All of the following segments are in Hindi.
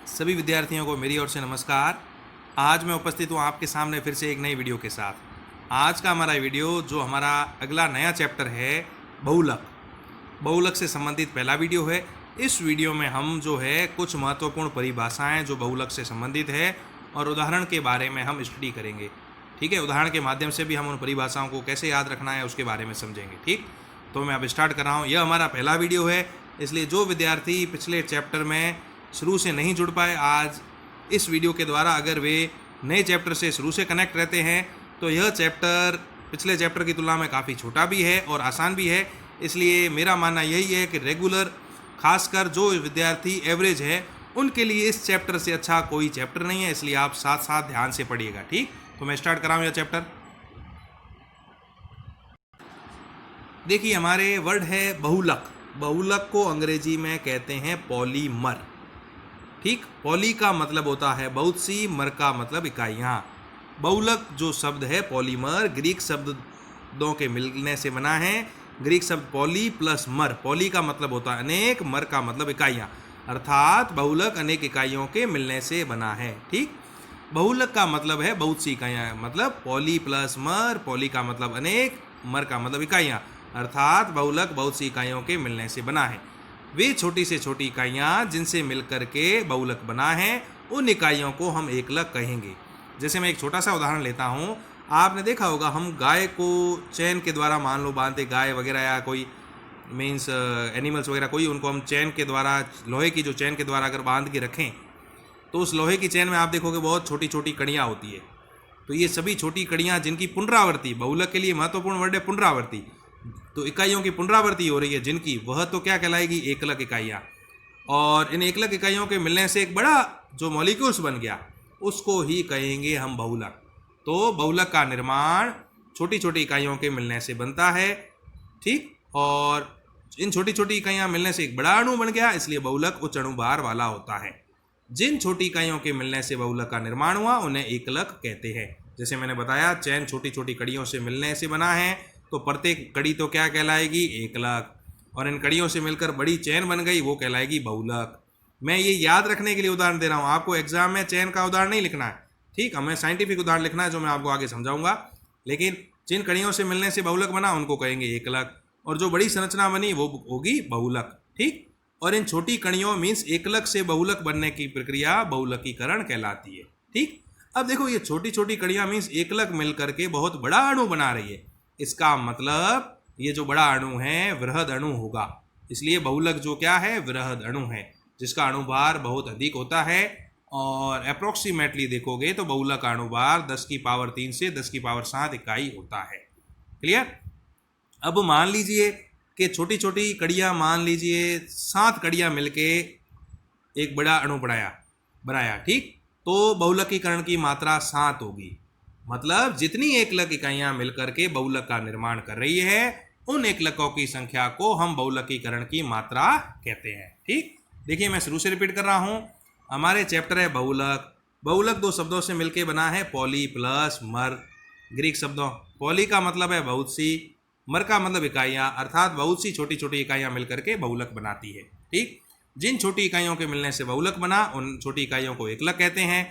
सभी विद्यार्थियों को मेरी ओर से नमस्कार। आज मैं उपस्थित हूँ आपके सामने फिर से एक नई वीडियो के साथ। आज का हमारा वीडियो जो हमारा अगला नया चैप्टर है बहुलक से संबंधित पहला वीडियो है। इस वीडियो में हम जो है कुछ महत्वपूर्ण परिभाषाएं जो बहुलक से संबंधित है और उदाहरण के बारे में हम स्टडी करेंगे। ठीक है, उदाहरण के माध्यम से भी हम उन परिभाषाओं को कैसे याद रखना है उसके बारे में समझेंगे। ठीक, तो मैं अब स्टार्ट कर रहा हूँ। यह हमारा पहला वीडियो है, इसलिए जो विद्यार्थी पिछले चैप्टर में शुरू से नहीं जुड़ पाए, आज इस वीडियो के द्वारा अगर वे नए चैप्टर से शुरू से कनेक्ट रहते हैं तो यह चैप्टर पिछले चैप्टर की तुलना में काफ़ी छोटा भी है और आसान भी है। इसलिए मेरा मानना यही है कि रेगुलर, खासकर जो विद्यार्थी एवरेज है, उनके लिए इस चैप्टर से अच्छा कोई चैप्टर नहीं है। इसलिए आप साथ साथ ध्यान से पढ़िएगा। ठीक, तो मैं स्टार्ट कर रहा हूँ यह चैप्टर। देखिए, हमारे वर्ड है बहुलक। बहुलक को अंग्रेजी में कहते हैं पॉलीमर। ठीक, पॉली का मतलब होता है बहुत सी, मर का मतलब इकाइयाँ। बहुलक जो शब्द है पॉलीमर ग्रीक शब्दों के मिलने से बना है। ग्रीक शब्द पॉली प्लस मर, पॉली का मतलब होता है अनेक, मर का मतलब इकाइयाँ, अर्थात बहुलक अनेक इकाइयों के मिलने से बना है। ठीक, बहुलक का मतलब है बहुत सी इकाइयाँ, मतलब पॉली प्लस मर, पॉली का मतलब अनेक, मर का मतलब इकाइयाँ, अर्थात बहुलक बहुत सी इकाइयों के मिलने से बना है। वे छोटी से छोटी इकाइयाँ जिनसे मिलकर के बहुलक बना है, उन इकाइयों को हम एकलक कहेंगे। जैसे मैं एक छोटा सा उदाहरण लेता हूँ। आपने देखा होगा, हम गाय को चैन के द्वारा मान लो बांधते, गाय वगैरह या कोई मीन्स एनिमल्स वगैरह कोई, उनको हम चैन के द्वारा, लोहे की जो चैन के द्वारा अगर बांध के रखें तो उस लोहे की चैन में आप देखोगे बहुत छोटी छोटी कड़ियाँ होती है। तो ये सभी छोटी कड़ियाँ जिनकी पुनरावृत्ति, बहुलक के लिए महत्वपूर्ण वर्ड है पुनरावृत्ति, तो इकाइयों की पुनरावृत्ति हो रही है जिनकी, वह तो क्या कहलाएगी, एकलक इकाइयाँ। और इन एकलक इकाइयों के मिलने से एक बड़ा जो मॉलिक्यूल्स बन गया, उसको ही कहेंगे हम बहुलक। तो बहुलक का निर्माण छोटी छोटी इकाइयों के मिलने से बनता है। ठीक, और इन छोटी छोटी इकाइयाँ मिलने से एक बड़ा अणु बन गया, इसलिए बहुलक उच्च अणु भार वाला होता है। जिन छोटी इकाइयों के मिलने से बहुलक का निर्माण हुआ उन्हें एकलक कहते हैं। जैसे मैंने बताया, चैन छोटी छोटी कड़ियों से मिलने से बना है, तो प्रत्येक कड़ी तो क्या कहलाएगी, एकलक, और इन कड़ियों से मिलकर बड़ी चैन बन गई, वो कहलाएगी बहुलक। मैं ये याद रखने के लिए उदाहरण दे रहा हूँ, आपको एग्जाम में चैन का उदाहरण नहीं लिखना है। ठीक, हमें साइंटिफिक उदाहरण लिखना है जो मैं आपको आगे समझाऊंगा। लेकिन जिन कड़ियों से मिलने से बहुलक बना उनको कहेंगे एकलक, और जो बड़ी संरचना बनी वो होगी बहुलक। ठीक, और इन छोटी कणियों मीन्स एकलक से बहुलक बनने की प्रक्रिया बहुलकीकरण कहलाती है। ठीक, अब देखो, ये छोटी छोटी कड़ियाँ मीन्स एकलक मिल करके बहुत बड़ा अणु बना रही है। इसका मतलब ये जो बड़ा अणु है वृहद अणु होगा। इसलिए बहुलक जो क्या है, वृहद अणु है, जिसका अणुभार बहुत अधिक होता है। और अप्रोक्सीमेटली देखोगे तो बहुलक का अणुभार 10 की पावर 3 से 10 की पावर 7 इकाई होता है। क्लियर। अब मान लीजिए कि छोटी छोटी कड़ियाँ, मान लीजिए 7 कड़ियाँ मिलके एक बड़ा अणु बनाया। ठीक, तो बहुलकीकरण की मात्रा 7 होगी। मतलब जितनी एकलक इकाइयाँ मिलकर के बहुलक का निर्माण कर रही है, उन एकलकों की संख्या को हम बहुलकीकरण की मात्रा कहते हैं। ठीक, देखिए मैं शुरू से रिपीट कर रहा हूँ। हमारे चैप्टर है बहुलक। बहुलक दो शब्दों से मिलके बना है, पॉली प्लस मर। ग्रीक शब्दों, पॉली का मतलब है बहुत सी, मर का मतलब इकाइयाँ, अर्थात बहुत सी छोटी छोटी इकाइयाँ मिलकर के बहुलक बनाती है। ठीक, जिन छोटी इकाइयों के मिलने से बहुलक बना उन छोटी इकाइयों को एकलक कहते हैं।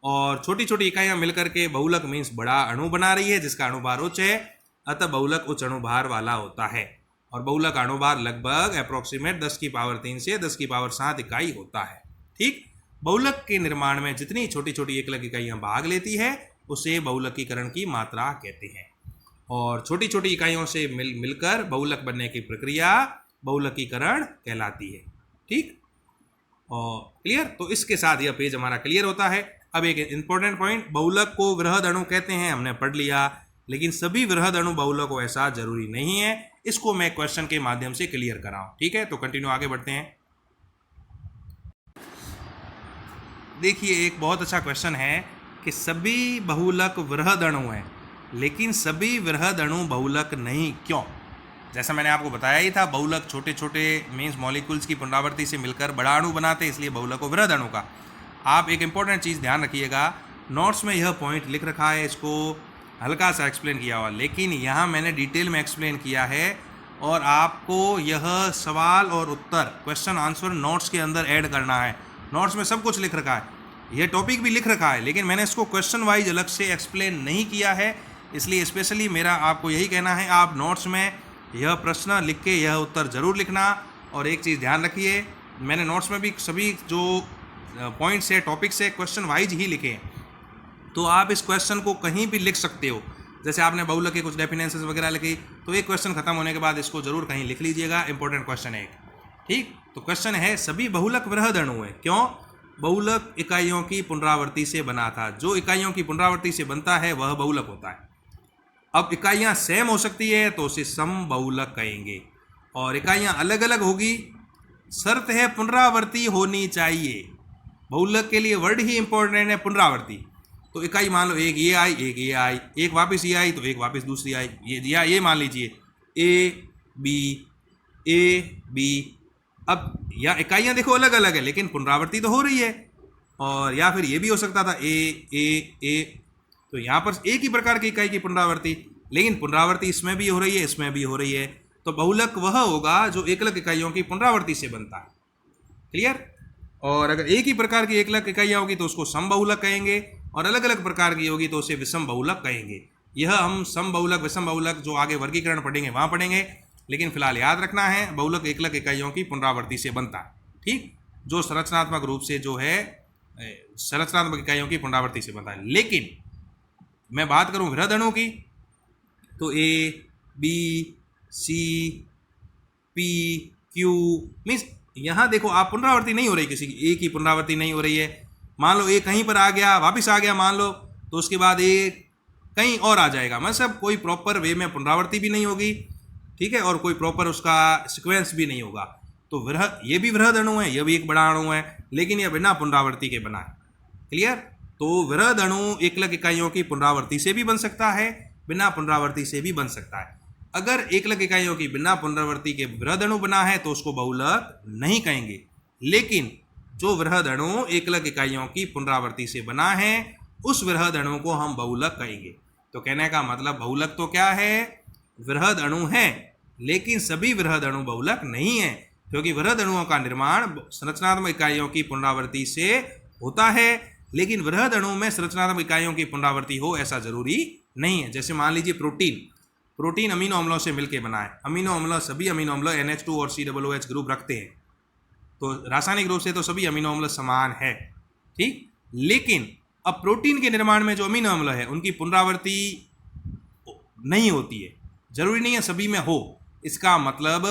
और छोटी छोटी इकाइयाँ मिलकर के बहुलक मीन्स बड़ा अणु बना रही है जिसका अणुभार उच्च है, अतः बहुलक उच्च अणुभार वाला होता है। और बहुलक का अणुभार लगभग अप्रोक्सीमेट 10 की पावर 3 से 10 की पावर 7 इकाई होता है। ठीक, बहुलक के निर्माण में जितनी छोटी छोटी एकलक इकाइयाँ भाग लेती है उसे बहुलकीकरण की मात्रा कहते हैं। और छोटी छोटी इकाइयों से मिलकर बहुलक बनने की प्रक्रिया बहुलकीकरण कहलाती है। ठीक, और क्लियर। तो इसके साथ यह पेज हमारा क्लियर होता है। अब एक इंपॉर्टेंट पॉइंट, बहुलक को वृहद अणु कहते हैं, हमने पढ़ लिया, लेकिन सभी वृहद अणु बहुलक को ऐसा जरूरी नहीं है। इसको मैं क्वेश्चन के माध्यम से क्लियर कराऊं। ठीक है, तो कंटिन्यू आगे बढ़ते हैं। देखिए, एक बहुत अच्छा क्वेश्चन है कि सभी बहुलक वृहद अणु हैं, लेकिन सभी वृहद अणु बहुलक नहीं, क्यों? जैसा मैंने आपको बताया ही था, बहुलक छोटे छोटे मीन्स मॉलिक्यूल्स की पुनरावृत्ति से मिलकर बड़ा अणु बनाते हैं, इसलिए बहुलक को वृहद अणु का। आप एक इंपॉर्टेंट चीज़ ध्यान रखिएगा, नोट्स में यह पॉइंट लिख रखा है, इसको हल्का सा एक्सप्लेन किया हुआ, लेकिन यहाँ मैंने डिटेल में एक्सप्लेन किया है और आपको यह सवाल और उत्तर, क्वेश्चन आंसर नोट्स के अंदर ऐड करना है। नोट्स में सब कुछ लिख रखा है, ये टॉपिक भी लिख रखा है, लेकिन मैंने इसको क्वेश्चन वाइज अलग से एक्सप्लेन नहीं किया है। इसलिए स्पेशली मेरा आपको यही कहना है, आप नोट्स में यह प्रश्न लिख के यह उत्तर ज़रूर लिखना। और एक चीज़ ध्यान रखिए, मैंने नोट्स में भी सभी जो पॉइंट्स है, टॉपिक्स है, क्वेश्चन वाइज ही लिखे हैं, तो आप इस क्वेश्चन को कहीं भी लिख सकते हो। जैसे आपने बहुलक के कुछ डेफिनेशंस वगैरह लिखी, तो एक क्वेश्चन खत्म होने के बाद इसको जरूर कहीं लिख लीजिएगा, इंपॉर्टेंट क्वेश्चन है एक। ठीक, तो क्वेश्चन है सभी बहुलक वृहद अणु है। क्यों? बहुलक इकाइयों की पुनरावृत्ति से बना था। जो इकाइयों की पुनरावृत्ति से बनता है वह बहुलक होता है। अब इकाइयाँ सेम हो सकती है तो उसे समबहुलक कहेंगे, और इकाइयाँ अलग अलग होगी, शर्त है पुनरावृत्ति होनी चाहिए। बहुलक के लिए वर्ड ही इंपॉर्टेंट है, पुनरावृत्ति। तो इकाई मान लो एक ये आई, एक ये आई, एक वापस ये आई तो एक वापस दूसरी आई, ये मान लीजिए ए बी। अब या इकाइयाँ देखो अलग अलग है लेकिन पुनरावृत्ति तो हो रही है। और या फिर ये भी हो सकता था ए, तो यहाँ पर एक ही प्रकार की इकाई की पुनरावृत्ति, लेकिन पुनरावृत्ति इसमें भी हो रही है, इसमें भी हो रही है। तो बहुलक वह होगा जो एकलक इकाइयों की पुनरावृत्ति से बनता है। क्लियर? और अगर एक ही प्रकार की एकलक इकाइयाँ होगी तो उसको समबहुलक कहेंगे, और अलग अलग प्रकार की होगी तो उसे विषम बहुलक कहेंगे। यह हम समबहुलक विषम बहुलक जो आगे वर्गीकरण पढ़ेंगे वहाँ पढ़ेंगे, लेकिन फिलहाल याद रखना है बहुलक एकलक इकाइयों की पुनरावृत्ति से बनता है। ठीक, जो संरचनात्मक रूप से जो है संरचनात्मक इकाइयों की पुनरावृत्ति से बनता है। लेकिन मैं बात करूं वृहद अणु की, तो A B C P Q means यहाँ देखो आप पुनरावृत्ति नहीं हो रही, किसी की ए की पुनरावृत्ति नहीं हो रही है। मान लो ए कहीं पर आ गया, वापस आ गया मान लो, तो उसके बाद ए कहीं और आ जाएगा, मतलब कोई प्रॉपर वे में पुनरावृत्ति भी नहीं होगी। ठीक है, और कोई प्रॉपर उसका सीक्वेंस भी नहीं होगा। तो वृहद, ये भी वृहद अणु है, यह भी एक बड़ा अणु है, लेकिन यह बिना पुनरावृत्ति के बना है। क्लियर? तो वृहद अणु एकलक इकाइयों की पुनरावृत्ति से भी बन सकता है, बिना पुनरावृत्ति से भी बन सकता है। अगर एकलक इकाइयों की बिना पुनरावृत्ति के वृहद अणु बना है तो उसको बहुलक नहीं कहेंगे। लेकिन जो वृहद अणु एकलक इकाइयों की पुनरावृत्ति से बना है उस वृहद अणु को हम बहुलक कहेंगे। तो कहने का मतलब बहुलक तो क्या है? वृहद अणु है, लेकिन सभी वृहद अणु बहुलक नहीं है, क्योंकि वृहद अणुओं का निर्माण संरचनात्मक इकाइयों की पुनरावृत्ति से होता है, लेकिन वृहद अणु में संरचनात्मक इकाइयों की पुनरावृत्ति हो ऐसा जरूरी नहीं है। जैसे मान लीजिए प्रोटीन अमीनो अम्लों से मिलकर बना है। अमीनो अम्ल, सभी अमीनो अम्ल NH2 और COOH ग्रुप रखते हैं, तो रासायनिक रूप से तो सभी अमीनो अम्ल समान है। ठीक, लेकिन अब प्रोटीन के निर्माण में जो अमीनो अम्ल है उनकी पुनरावृत्ति नहीं होती है, जरूरी नहीं है सभी में हो। इसका मतलब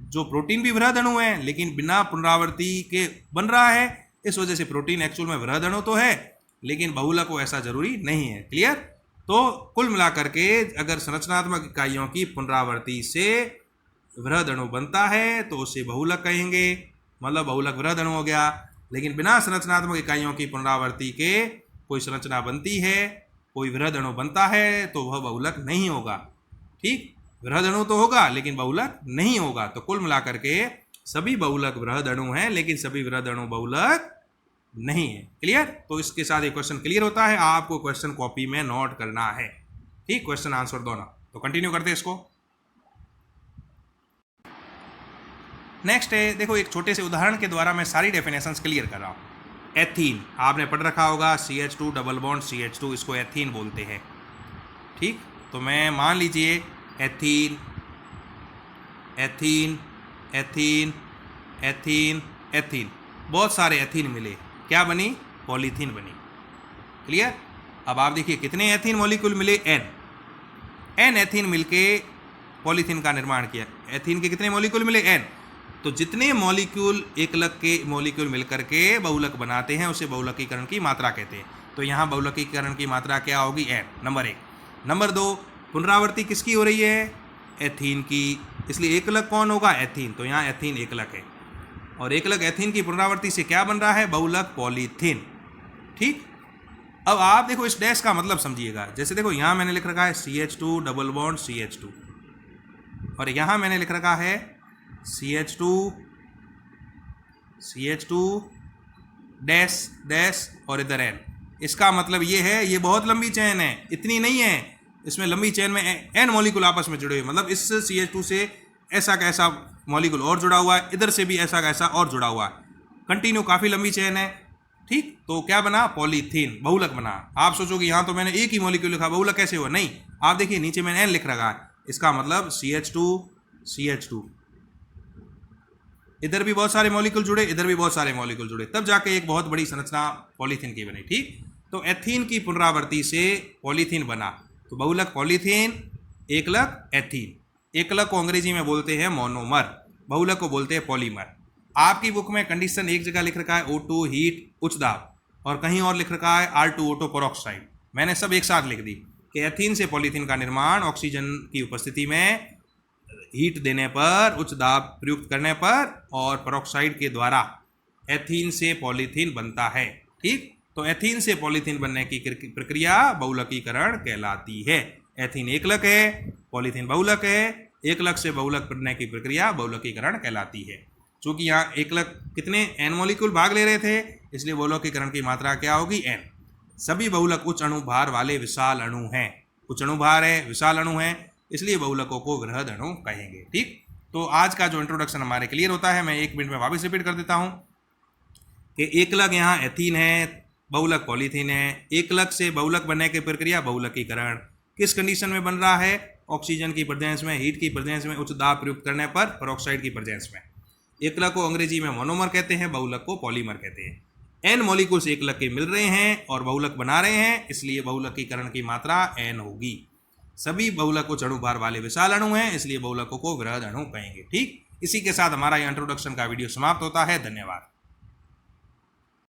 जो प्रोटीन भी वृहद अणु है लेकिन बिना पुनरावृत्ति के बन रहा है, इस वजह से प्रोटीन एक्चुअल में वृहद अणु तो है लेकिन बहुलक हो ऐसा जरूरी नहीं है। क्लियर? तो कुल मिलाकर के अगर संरचनात्मक इकाइयों की पुनरावृत्ति से वृहद अणु बनता है तो उसे बहुलक कहेंगे, मतलब बहुलक वृहद अणु हो गया। लेकिन बिना संरचनात्मक इकाइयों की पुनरावृत्ति के कोई संरचना बनती है, कोई वृहद अणु बनता है, तो वह बहुलक नहीं होगा। ठीक, वृहद अणु तो होगा लेकिन बहुलक नहीं होगा। तो कुल मिलाकर के सभी बहुलक वृहद अणु हैं लेकिन सभी वृहद अणु बहुलक नहीं है। क्लियर? तो इसके साथ एक क्वेश्चन क्लियर होता है, आपको क्वेश्चन कॉपी में नोट करना है। ठीक, क्वेश्चन आंसर दोनों। तो कंटिन्यू करते हैं इसको। नेक्स्ट है, देखो एक छोटे से उदाहरण के द्वारा मैं सारी डेफिनेशंस क्लियर कर रहा हूँ। एथीन आपने पढ़ रखा होगा, CH2 डबल बॉन्ड CH2, इसको एथीन बोलते हैं। ठीक, तो मैं मान लीजिए ethene ethene ethene ethene ethene, बहुत सारे एथीन मिले, क्या बनी? पॉलीथीन बनी। क्लियर? अब आप देखिए कितने एथीन मॉलिक्यूल मिले? n एथीन मिलके पॉलीथीन का निर्माण किया। एथीन के कितने मॉलिक्यूल मिले? n। तो जितने मॉलिक्यूल एकलक के मॉलिक्यूल मिलकर के बहुलक बनाते हैं उसे बहुलकीकरण की मात्रा कहते हैं। तो यहाँ बहुलकीकरण की मात्रा क्या होगी? n, number 1। नंबर 2, पुनरावृत्ति किसकी हो रही है? एथीन की, इसलिए एकलक कौन होगा? एथीन। तो यहाँ एथीन एकलक है, और एकलक एथीन की पुनरावृत्ति से क्या बन रहा है? बहुलक पॉलीथीन। ठीक, अब आप देखो इस डैश का मतलब समझिएगा। जैसे देखो यहाँ मैंने लिख रखा है CH2 डबल बॉन्ड CH2, और यहाँ मैंने लिख रखा है CH2 डैश डैश और इधर n। इसका मतलब ये है, ये बहुत लंबी चेन है, इतनी नहीं है, इसमें लंबी चेन में n मॉलिक्यूल आपस में जुड़े हुए, मतलब इस CH2 से ऐसा कैसा मॉलिक्यूल और जुड़ा हुआ है, इधर से भी ऐसा कैसा और जुड़ा हुआ है। कंटिन्यू काफ़ी लंबी चेन है, ठीक। तो क्या बना, पॉलीथीन, बहुलक बना। आप सोचोगे यहाँ तो मैंने एक ही मॉलिक्यूल लिखा, बहुलक कैसे हुआ? नहीं, आप देखिए नीचे मैंने N लिख रखा है, इसका मतलब CH2 CH2, इधर भी बहुत सारे मॉलिक्यूल जुड़े, इधर भी बहुत सारे मॉलिक्यूल जुड़े, तब जाके एक बहुत बड़ी संरचना पॉलीथीन की बनी, ठीक। तो एथीन की पुनरावृत्ति से पॉलीथीन बना, तो बहुलक पॉलीथीन, एकलक एथीन। एकलक को अंग्रेजी में बोलते हैं मोनोमर, बहुलक को बोलते हैं पॉलीमर। आपकी बुक में कंडीशन एक जगह लिख रखा है O2 हीट उच्च दाब, और कहीं और लिख रखा है R2O2 पेरोक्साइड। मैंने सब एक साथ लिख दी कि एथीन से पॉलीथीन का निर्माण ऑक्सीजन की उपस्थिति में हीट देने पर, उच्च दाब प्रयुक्त करने पर और पेरोक्साइड के द्वारा एथीन से पॉलीथीन बनता है, ठीक। तो एथीन से पॉलीथीन बनने की प्रक्रिया बहुलकीकरण कहलाती है। एथीन एकलक है, पॉलीथीन बहुलक है, एकलक से बहुलक बनने की प्रक्रिया बहुलकीकरण कहलाती है। चूंकि यहाँ एकलक कितने N मॉलिक्यूल भाग ले रहे थे, इसलिए बहुलकीकरण की मात्रा क्या होगी, N। सभी बहुलक उच्च अणु भार वाले विशाल अणु हैं, उच्च अणु भार है, विशाल अणु है, इसलिए बहुलकों को वृहद अणु कहेंगे, ठीक। तो आज का जो इंट्रोडक्शन हमारे क्लियर होता है, मैं 1 मिनट में वापस रिपीट कर देता हूँ कि एकलक यहाँ एथीन है, बहुलक पॉलीथीन है। एकलक से बहुलक बनने की प्रक्रिया बहुलकीकरण किस कंडीशन में बन रहा है, ऑक्सीजन की प्रेजेंस में, हीट की प्रेजेंस में, उच्च दाब प्रयुक्त करने पर, पेरोक्साइड की प्रेजेंस में। एकलक को अंग्रेजी में मोनोमर कहते हैं, बहुलक को पॉलीमर कहते हैं। N मॉलिक्यूल्स एकलक के मिल रहे हैं और बहुलक बना रहे हैं, इसलिए बहुलकीकरण की मात्रा N होगी। सभी बहुलक उच्च अणु भार वाले विशाल अणु हैं, इसलिए बहुलकों को वृहद अणु कहेंगे, ठीक। इसी के साथ हमारा यह इंट्रोडक्शन का वीडियो समाप्त होता है। धन्यवाद।